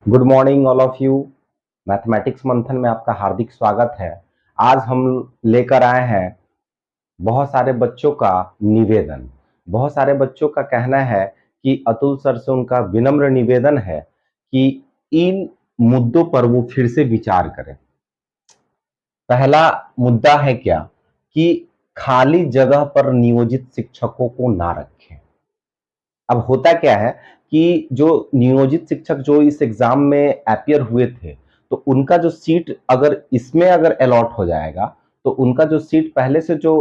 Good morning all of you. Mathematics मंथन में आपका हार्दिक स्वागत है। आज हम लेकर आए हैं बहुत सारे बच्चों का निवेदन। बहुत सारे बच्चों का कहना है कि अतुल सर से उनका विनम्र निवेदन है कि इन मुद्दों पर वो फिर से विचार करें। पहला मुद्दा है क्या कि खाली जगह पर नियोजित शिक्षकों को ना रखें। अब होता क्या है कि जो नियोजित शिक्षक जो इस एग्जाम में अपियर हुए थे, तो उनका जो सीट अगर इसमें अगर अलॉट हो जाएगा, तो उनका जो सीट पहले से जो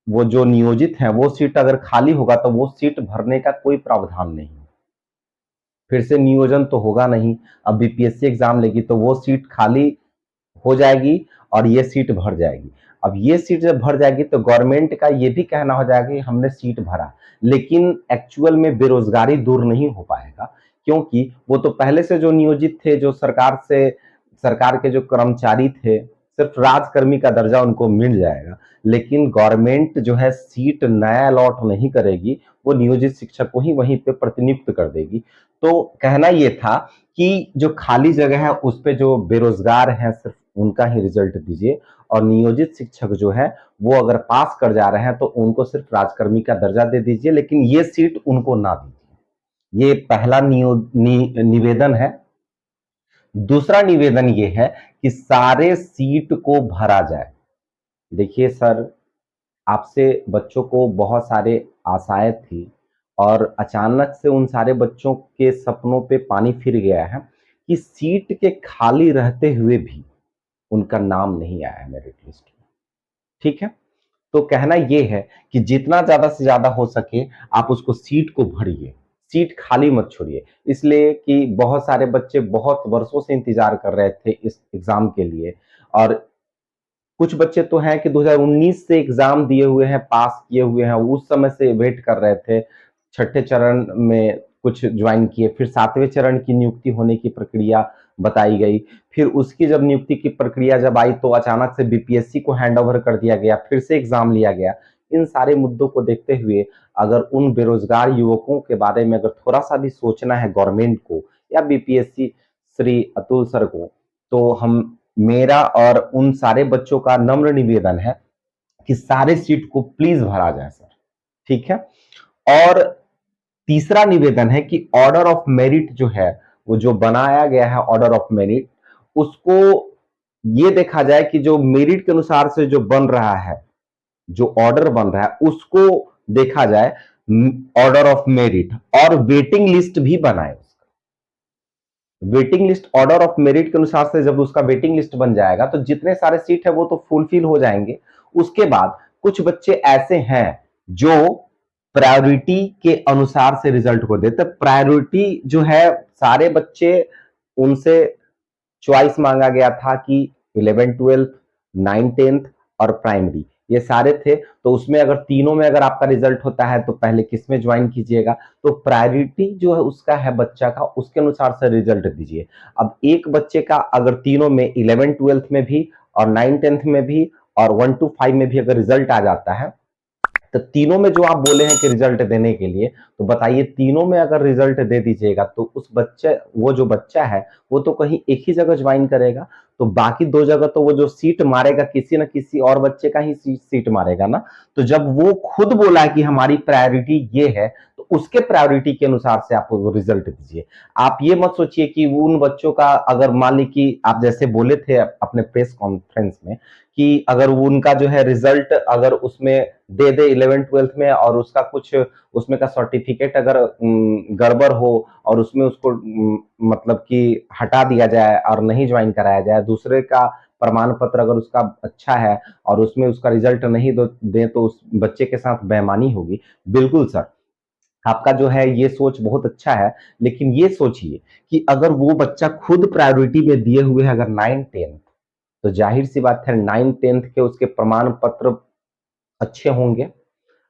वो जो नियोजित हैं वो सीट अगर खाली होगा तो वो सीट भरने का कोई प्रावधान नहीं। फिर से नियोजन तो होगा नहीं। अब बीपीएससी एग्जाम लेगी तो वो सीट खाली हो जाएगी और ये सीट भर जाएगी। अब ये सीट जब भर जाएगी तो गवर्नमेंट का ये भी कहना हो जाएगा कि हमने सीट भरा, लेकिन एक्चुअल में बेरोजगारी दूर नहीं हो पाएगा, क्योंकि वो तो पहले से जो नियोजित थे, जो सरकार के जो कर्मचारी थे, सिर्फ राजकर्मी का दर्जा उनको मिल जाएगा। लेकिन गवर्नमेंट जो है सीट नया अलॉट नहीं करेगी, वो नियोजित शिक्षक को ही वहीं पे प्रतिनियुक्त कर देगी। तो कहना ये था कि जो खाली जगह है उस पे जो बेरोजगार हैं सिर्फ उनका ही रिजल्ट दीजिए, और नियोजित शिक्षक जो है वो अगर पास कर जा रहे हैं तो उनको सिर्फ राजकर्मी का दर्जा दे दीजिए, लेकिन ये सीट उनको ना दीजिए। ये पहला निवेदन है। दूसरा निवेदन ये है कि सारे सीट को भरा जाए। देखिए सर, आपसे बच्चों को बहुत सारे आशाएं थी और अचानक से उन सारे बच्चों के सपनों पे पानी फिर गया है कि सीट के खाली रहते हुए भी उनका नाम नहीं आया मेरिट लिस्ट में। ठीक है, तो कहना यह है कि जितना ज्यादा से ज्यादा हो सके आप उसको सीट को भरिए, सीट खाली मत छोड़िए। इसलिए कि बहुत सारे बच्चे बहुत वर्षों से इंतजार कर रहे थे इस एग्जाम के लिए, और कुछ बच्चे तो हैं कि 2019 से एग्जाम दिए हुए हैं, पास किए हुए हैं, उस समय से वेट कर रहे थे। छठे चरण में कुछ ज्वाइन किए, फिर सातवें चरण की नियुक्ति होने की प्रक्रिया बताई गई। फिर उसकी जब नियुक्ति की प्रक्रिया जब आई तो अचानक से बीपीएससी को हैंड ओवर कर दिया गया, फिर से एग्जाम लिया गया। इन सारे मुद्दों को देखते हुए अगर उन बेरोजगार युवकों के बारे में अगर थोड़ा सा भी सोचना है गवर्नमेंट को या बीपीएससी श्री अतुल सर को, तो हम मेरा और उन सारे बच्चों का नम्र निवेदन है कि सारे सीट को प्लीज भरा जाए सर। ठीक है। और तीसरा निवेदन है कि ऑर्डर ऑफ मेरिट जो है, वो जो बनाया गया है ऑर्डर ऑफ मेरिट, उसको ये देखा जाए कि जो मेरिट के अनुसार से जो बन रहा है, जो ऑर्डर बन रहा है उसको देखा जाए ऑर्डर ऑफ मेरिट, और वेटिंग लिस्ट भी बनाए। Waiting list order of merit के अनुसार से जब उसका वेटिंग लिस्ट बन जाएगा तो जितने सारे सीट है वो तो फुलफिल हो जाएंगे। उसके बाद कुछ बच्चे ऐसे हैं जो प्रायोरिटी के अनुसार से रिजल्ट को देते। प्रायोरिटी जो है, सारे बच्चे उनसे चॉइस मांगा गया था कि 11 12 9 10 और प्राइमरी, ये सारे थे। तो उसमें अगर तीनों में अगर आपका रिजल्ट होता है तो पहले किस में ज्वाइन कीजिएगा। तो प्रायोरिटी जो है उसका है बच्चा का, उसके अनुसार से रिजल्ट दीजिए। अब एक बच्चे का अगर तीनों में 11 12 में भी और 9 10 में भी और 1 to 5 में भी अगर रिजल्ट आ जाता है, तो तीनों में जो आप बोले हैं कि रिजल्ट देने के लिए, तो बताइए तीनों में अगर रिजल्ट दे दीजिएगा तो उस बच्चे वो जो बच्चा है वो तो कहीं एक ही जगह ज्वाइन करेगा, तो बाकी दो जगह तो वो जो सीट मारेगा किसी ना किसी और बच्चे का ही सीट मारेगा ना। तो जब वो खुद बोला कि हमारी प्रायोरिटी ये है, तो उसके प्रायोरिटी के अनुसार से आप वो रिजल्ट दीजिए। आप ये मत सोचिए कि वो उन बच्चों का, अगर मान ली कि आप जैसे बोले थे अपने प्रेस कॉन्फ्रेंस में कि अगर वो उनका जो है रिजल्ट अगर उसमें दे दे 11 12 में और उसका कुछ उसमें का सर्टिफिकेट अगर गड़बड़ हो और उसमें उसको मतलब कि हटा दिया जाए और नहीं ज्वाइन कराया जाए, दूसरे का प्रमाण पत्र अगर उसका अच्छा है और उसमें उसका रिजल्ट नहीं दे तो उस बच्चे के साथ बेईमानी होगी। बिल्कुल सर, आपका जो है ये सोच बहुत अच्छा है, लेकिन ये सोचिए कि अगर वो बच्चा खुद प्रायोरिटी में दिए हुए है अगर 9 10, तो जाहिर सी बात है 9 10 के उसके प्रमाण पत्र अच्छे होंगे।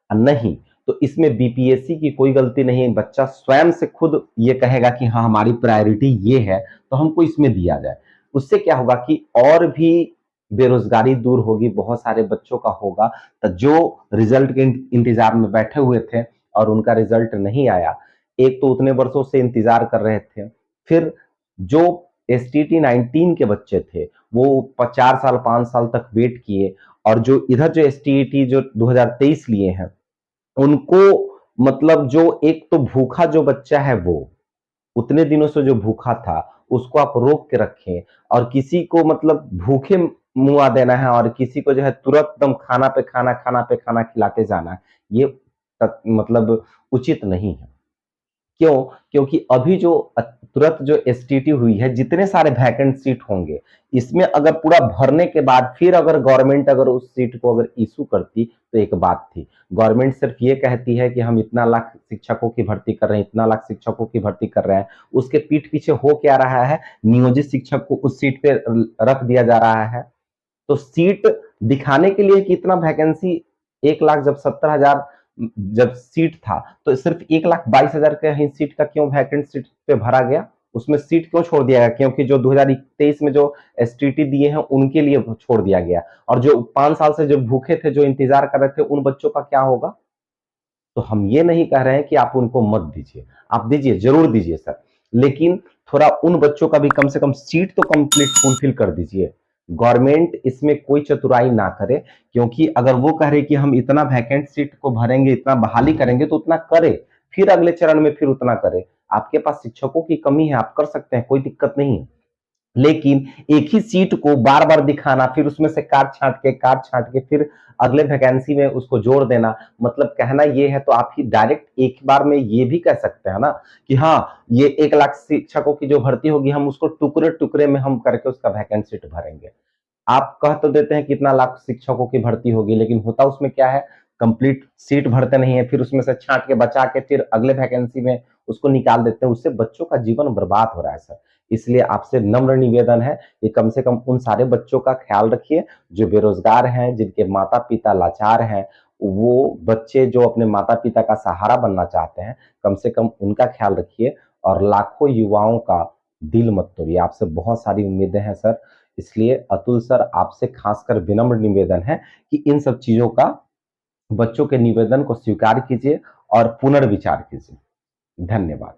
नहीं तो इसमें बीपीएससी की कोई गलती नहीं है, बच्चा स्वयं से खुद ये कहेगा कि हाँ हमारी प्रायोरिटी ये है तो हमको इसमें दिया जाए। उससे क्या होगा कि और भी बेरोजगारी दूर होगी, बहुत सारे बच्चों का होगा। तो जो रिजल्ट के इंतजार में बैठे हुए थे और उनका रिजल्ट नहीं आया, एक तो उतने वर्षों से इंतजार कर रहे थे, फिर जो एसटीटी 19 के बच्चे थे वो 4 साल 5 साल तक वेट किए, और जो इधर जो एसटीटी जो 2023 लिए हैं उनको, मतलब जो एक तो भूखा जो बच्चा है वो उतने दिनों से जो भूखा था उसको आप रोक के रखें, और किसी को मतलब भूखे मुआ देना है और किसी को जो है तुरंत दम खाना पे खाना खाना पे खाना खिलाते जाना है, ये मतलब उचित नहीं है। क्यों? क्योंकि अभी जो तुरंत जो एसटीटी हुई है, जितने सारे वैकेंट सीट होंगे, इसमें अगर पूरा भरने के बाद फिर अगर गवर्नमेंट अगर उस सीट को अगर इशू करती तो एक बात थी। गवर्नमेंट सिर्फ ये कहती है कि हम इतना लाख शिक्षकों की भर्ती कर रहे हैं, इतना लाख शिक्षकों की भर्ती कर रहे हैं, उसके पीठ पीछे हो क्या रहा है, नियोजित शिक्षक को उस सीट पे रख दिया जा रहा है। तो सीट दिखाने के लिए कि इतना वैकेंसी, 1,00,000 जब 70,000 जब सीट था तो सिर्फ 1,22,000 का ही सीट का क्यों वैकेंट सीट पे भरा गया? उसमें सीट क्यों छोड़ दिया गया? क्योंकि जो 2023 में जो एसटीटी दिए हैं उनके लिए छोड़ दिया गया, और जो 5 साल से जो भूखे थे, जो इंतजार कर रहे थे, उन बच्चों का क्या होगा? तो हम ये नहीं कह रहे हैं कि आप उनको मत दीजिए, आप दीजिए, जरूर दीजिए सर, लेकिन थोड़ा उन बच्चों का भी कम से कम सीट तो कंप्लीट फुलफिल कर दीजिए। गवर्नमेंट इसमें कोई चतुराई ना करे, क्योंकि अगर वो कह रहे कि हम इतना वैकेंट सीट को भरेंगे, इतना बहाली करेंगे, तो उतना करे, फिर अगले चरण में फिर उतना करे। आपके पास शिक्षकों की कमी है, आप कर सकते हैं, कोई दिक्कत नहीं है, लेकिन एक ही सीट को बार बार दिखाना, फिर उसमें से काट छांट के फिर अगले वैकेंसी में उसको जोड़ देना, मतलब कहना ये है। तो आप ही डायरेक्ट एक बार में ये भी कह सकते हैं ना कि हाँ, ये 1,00,000 शिक्षकों की जो भर्ती होगी, हम उसको टुकड़े टुकड़े में हम करके उसका वैकेंट सीट भरेंगे। आप कह तो देते हैं कितना लाख शिक्षकों की भर्ती होगी, लेकिन होता उसमें क्या है, कंप्लीट सीट भरते नहीं है, फिर उसमें से छांट के बचा के फिर अगले वैकेंसी में उसको निकाल देते हैं। उससे बच्चों का जीवन बर्बाद हो रहा है सर। इसलिए आपसे नम्र निवेदन है कि कम से कम उन सारे बच्चों का ख्याल रखिए जो बेरोजगार हैं, जिनके माता पिता लाचार हैं, वो बच्चे जो अपने माता पिता का सहारा बनना चाहते हैं, कम से कम उनका ख्याल रखिए, और लाखों युवाओं का दिल मत तोड़िए। आपसे बहुत सारी उम्मीदें हैं सर, इसलिए अतुल सर आपसे खासकर विनम्र निवेदन है कि इन सब चीजों का, बच्चों के निवेदन को स्वीकार कीजिए और पुनर्विचार कीजिए। धन्यवाद।